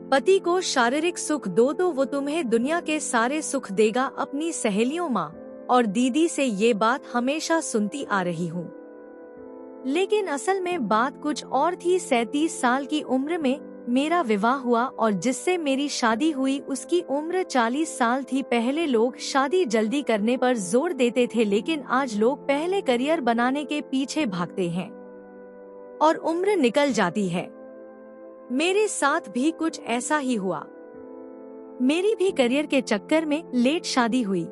पति को शारीरिक सुख दो तो वो तुम्हें दुनिया के सारे सुख देगा। अपनी सहेलियों, माँ और दीदी से ये बात हमेशा सुनती आ रही हूँ, लेकिन असल में बात कुछ और थी। 37 साल की उम्र में मेरा विवाह हुआ और जिससे मेरी शादी हुई उसकी उम्र 40 साल थी। पहले लोग शादी जल्दी करने पर जोर देते थे, लेकिन आज लोग पहले करियर बनाने के पीछे भागते हैं और उम्र निकल जाती है। मेरे साथ भी कुछ ऐसा ही हुआ। मेरी भी करियर के चक्कर में लेट शादी हुई।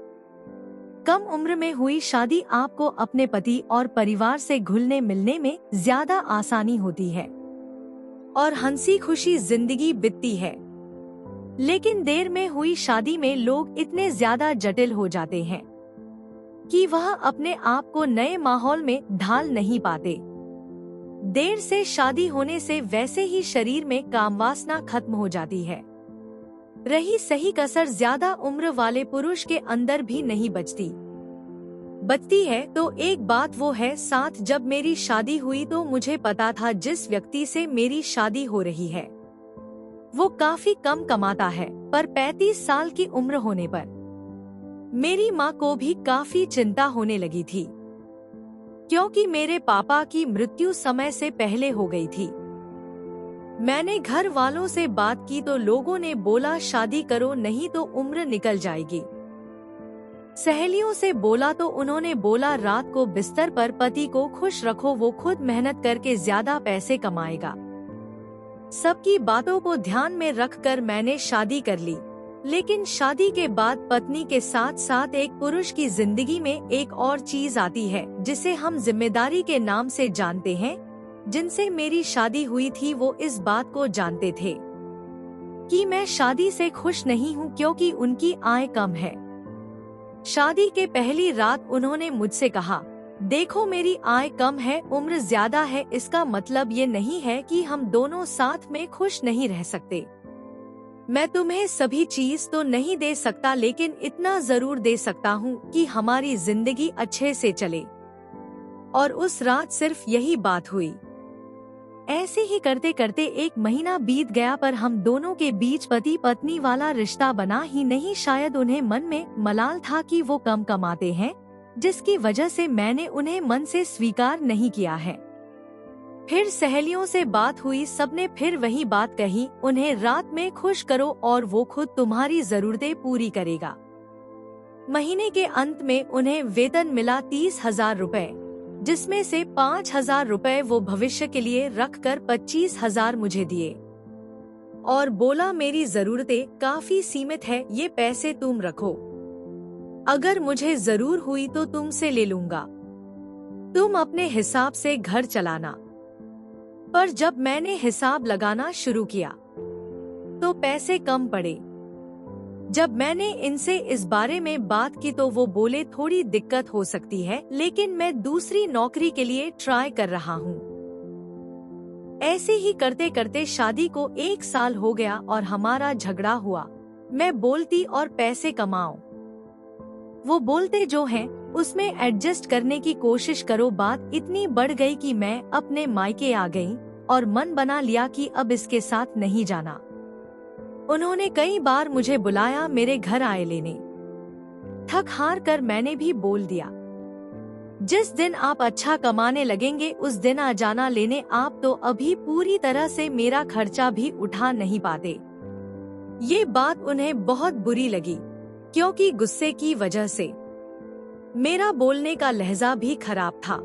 कम उम्र में हुई शादी आपको अपने पति और परिवार से घुलने मिलने में ज्यादा आसानी होती है और हंसी खुशी जिंदगी बीतती है, लेकिन देर में हुई शादी में लोग इतने ज्यादा जटिल हो जाते हैं कि वह अपने आप को नए माहौल में ढाल नहीं पाते। देर से शादी होने से वैसे ही शरीर में कामवासना खत्म हो जाती है। रही सही कसर ज्यादा उम्र वाले पुरुष के अंदर भी नहीं बचती है तो एक बात वो है, साथ जब मेरी शादी हुई तो मुझे पता था जिस व्यक्ति से मेरी शादी हो रही है वो काफी कम कमाता है, पर 35 साल की उम्र होने पर मेरी माँ को भी काफी चिंता होने लगी थी, क्योंकि मेरे पापा की मृत्यु समय से पहले हो गई थी। मैंने घर वालों से बात की तो लोगों ने बोला शादी करो नहीं तो उम्र निकल जाएगी। सहेलियों से बोला तो उन्होंने बोला रात को बिस्तर पर पति को खुश रखो, वो खुद मेहनत करके ज्यादा पैसे कमाएगा। सबकी बातों को ध्यान में रखकर मैंने शादी कर ली, लेकिन शादी के बाद पत्नी के साथ साथ एक पुरुष की जिंदगी में एक और चीज आती है जिसे हम जिम्मेदारी के नाम से जानते हैं। जिनसे मेरी शादी हुई थी वो इस बात को जानते थे कि मैं शादी से खुश नहीं हूँ, क्योंकि उनकी आय कम है। शादी के पहली रात उन्होंने मुझसे कहा, देखो मेरी आय कम है, उम्र ज्यादा है, इसका मतलब ये नहीं है कि हम दोनों साथ में खुश नहीं रह सकते। मैं तुम्हें सभी चीज तो नहीं दे सकता, लेकिन इतना जरूर दे सकता हूँ कि हमारी जिंदगी अच्छे से चले। और उस रात सिर्फ यही बात हुई। ऐसे ही करते करते 1 महीना बीत गया, पर हम दोनों के बीच पति पत्नी वाला रिश्ता बना ही नहीं। शायद उन्हें मन में मलाल था कि वो कम कमाते हैं, जिसकी वजह से मैंने उन्हें मन से स्वीकार नहीं किया है। फिर सहेलियों से बात हुई, सबने फिर वही बात कही, उन्हें रात में खुश करो और वो खुद तुम्हारी जरूरतें पूरी करेगा। महीने के अंत में उन्हें वेतन मिला 30,000 रुपए, जिसमें से 5,000 रुपए वो भविष्य के लिए रखकर 25,000 मुझे दिए और बोला मेरी जरूरतें काफी सीमित है, ये पैसे तुम रखो, अगर मुझे जरूर हुई तो तुमसे ले लूंगा, तुम अपने हिसाब से घर चलाना। पर जब मैंने हिसाब लगाना शुरू किया तो पैसे कम पड़े। जब मैंने इनसे इस बारे में बात की तो वो बोले थोड़ी दिक्कत हो सकती है, लेकिन मैं दूसरी नौकरी के लिए ट्राई कर रहा हूँ। ऐसे ही करते करते शादी को 1 साल हो गया और हमारा झगड़ा हुआ। मैं बोलती और पैसे कमाओ, वो बोलते जो हैं उसमें एडजस्ट करने की कोशिश करो। बात इतनी बढ़ गई कि मैं अपने मायके आ गई और मन बना लिया कि अब इसके साथ नहीं जाना। उन्होंने कई बार मुझे बुलाया, मेरे घर आए लेने। थक हार कर मैंने भी बोल दिया, जिस दिन आप अच्छा कमाने लगेंगे उस दिन आ जाना लेने, आप तो अभी पूरी तरह से मेरा खर्चा भी उठा नहीं पाते। ये बात उन्हें बहुत बुरी लगी, क्योंकि गुस्से की वजह से मेरा बोलने का लहजा भी खराब था।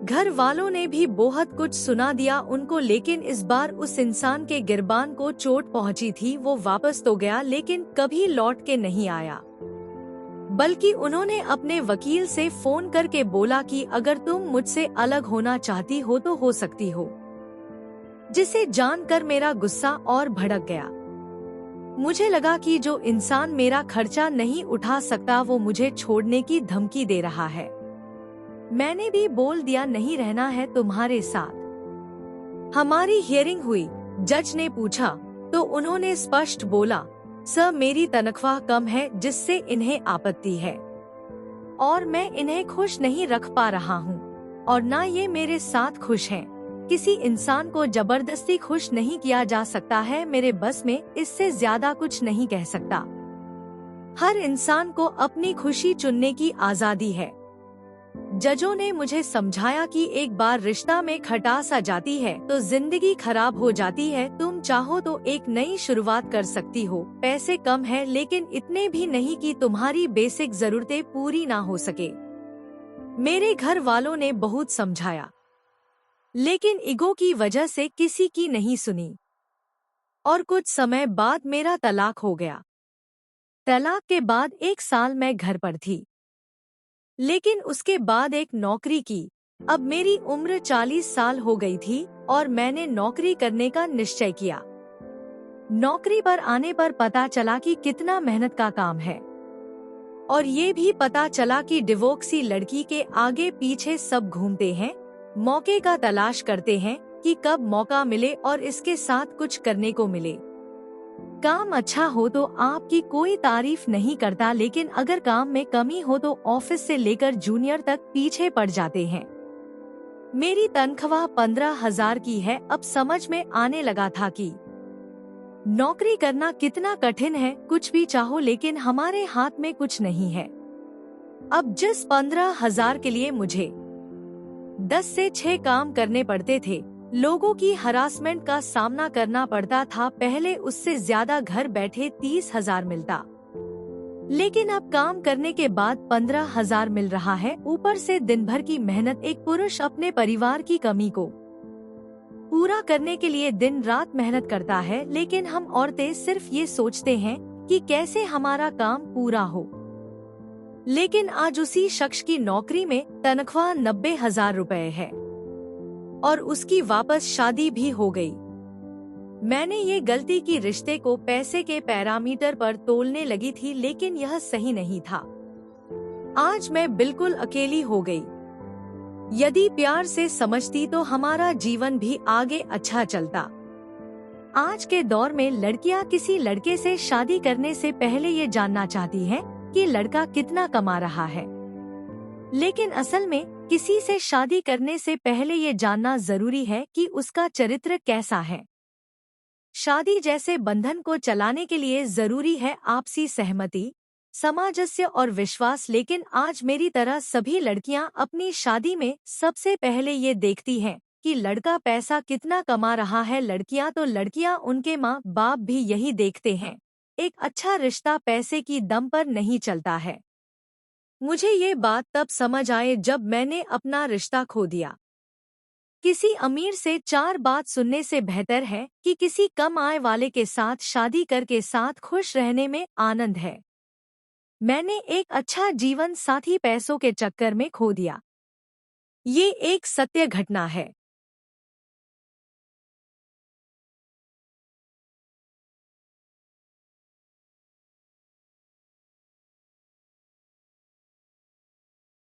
घर वालों ने भी बहुत कुछ सुना दिया उनको, लेकिन इस बार उस इंसान के गिरबान को चोट पहुंची थी। वो वापस तो गया लेकिन कभी लौट के नहीं आया, बल्कि उन्होंने अपने वकील से फोन करके बोला कि अगर तुम मुझसे अलग होना चाहती हो तो हो सकती हो, जिसे जानकर मेरा गुस्सा और भड़क गया। मुझे लगा कि जो इंसान मेरा खर्चा नहीं उठा सकता वो मुझे छोड़ने की धमकी दे रहा है। मैंने भी बोल दिया नहीं रहना है तुम्हारे साथ। हमारी हियरिंग हुई। जज ने पूछा तो उन्होंने स्पष्ट बोला, सर मेरी तनख्वाह कम है जिससे इन्हें आपत्ति है और मैं इन्हें खुश नहीं रख पा रहा हूँ और ना ये मेरे साथ खुश हैं। किसी इंसान को जबरदस्ती खुश नहीं किया जा सकता है। मेरे बस में इससे ज्यादा कुछ नहीं कह सकता। हर इंसान को अपनी खुशी चुनने की आजादी है। जजों ने मुझे समझाया कि एक बार रिश्ता में खटास आ जाती है तो जिंदगी खराब हो जाती है। तुम चाहो तो एक नई शुरुआत कर सकती हो। पैसे कम है लेकिन इतने भी नहीं कि तुम्हारी बेसिक जरूरतें पूरी ना हो सके। मेरे घर वालों ने बहुत समझाया, लेकिन ईगो की वजह से किसी की नहीं सुनी और कुछ समय बाद मेरा तलाक हो गया। तलाक के बाद 1 साल मैं घर पर थी, लेकिन उसके बाद एक नौकरी की। अब मेरी उम्र 40 साल हो गई थी और मैंने नौकरी करने का निश्चय किया। नौकरी पर आने पर पता चला कि कितना मेहनत का काम है और ये भी पता चला कि डिवोर्सी लड़की के आगे पीछे सब घूमते हैं, मौके का तलाश करते हैं कि कब मौका मिले और इसके साथ कुछ करने को मिले। काम अच्छा हो तो आपकी कोई तारीफ नहीं करता, लेकिन अगर काम में कमी हो तो ऑफिस से लेकर जूनियर तक पीछे पड़ जाते हैं। मेरी तनख्वाह 15,000 की है। अब समझ में आने लगा था कि नौकरी करना कितना कठिन है। कुछ भी चाहो लेकिन हमारे हाथ में कुछ नहीं है। अब जिस 15,000 के लिए मुझे 10 से 6 काम करने पड़ते थे, लोगों की हरासमेंट का सामना करना पड़ता था, पहले उससे ज्यादा घर बैठे 30,000 मिलता। लेकिन अब काम करने के बाद 15,000 मिल रहा है। ऊपर से दिन भर की मेहनत। एक पुरुष अपने परिवार की कमी को पूरा करने के लिए दिन रात मेहनत करता है, लेकिन हम औरतें सिर्फ ये सोचते हैं कि कैसे हमारा काम पूरा हो। लेकिन आज उसी शख्स की नौकरी में तनख्वाह 90,000 रुपए है और उसकी वापस शादी भी हो गई। मैंने ये गलती की, रिश्ते को पैसे के पैरामीटर पर तोलने लगी थी, लेकिन यह सही नहीं था। आज मैं बिल्कुल अकेली हो गई। यदि प्यार से समझती तो हमारा जीवन भी आगे अच्छा चलता। आज के दौर में लड़कियां किसी लड़के से शादी करने से पहले ये जानना चाहती हैं कि लड़का कितना कमा रहा है, लेकिन असल में किसी से शादी करने से पहले ये जानना जरूरी है कि उसका चरित्र कैसा है। शादी जैसे बंधन को चलाने के लिए जरूरी है आपसी सहमति, सामंजस्य और विश्वास। लेकिन आज मेरी तरह सभी लड़कियां अपनी शादी में सबसे पहले ये देखती हैं कि लड़का पैसा कितना कमा रहा है। लड़कियां उनके माँ बाप भी यही देखते हैं। एक अच्छा रिश्ता पैसे की दम पर नहीं चलता है। मुझे ये बात तब समझ आए जब मैंने अपना रिश्ता खो दिया। किसी अमीर से 4 बात सुनने से बेहतर है कि किसी कम आय वाले के साथ शादी करके साथ खुश रहने में आनंद है। मैंने एक अच्छा जीवन साथी पैसों के चक्कर में खो दिया। ये एक सत्य घटना है।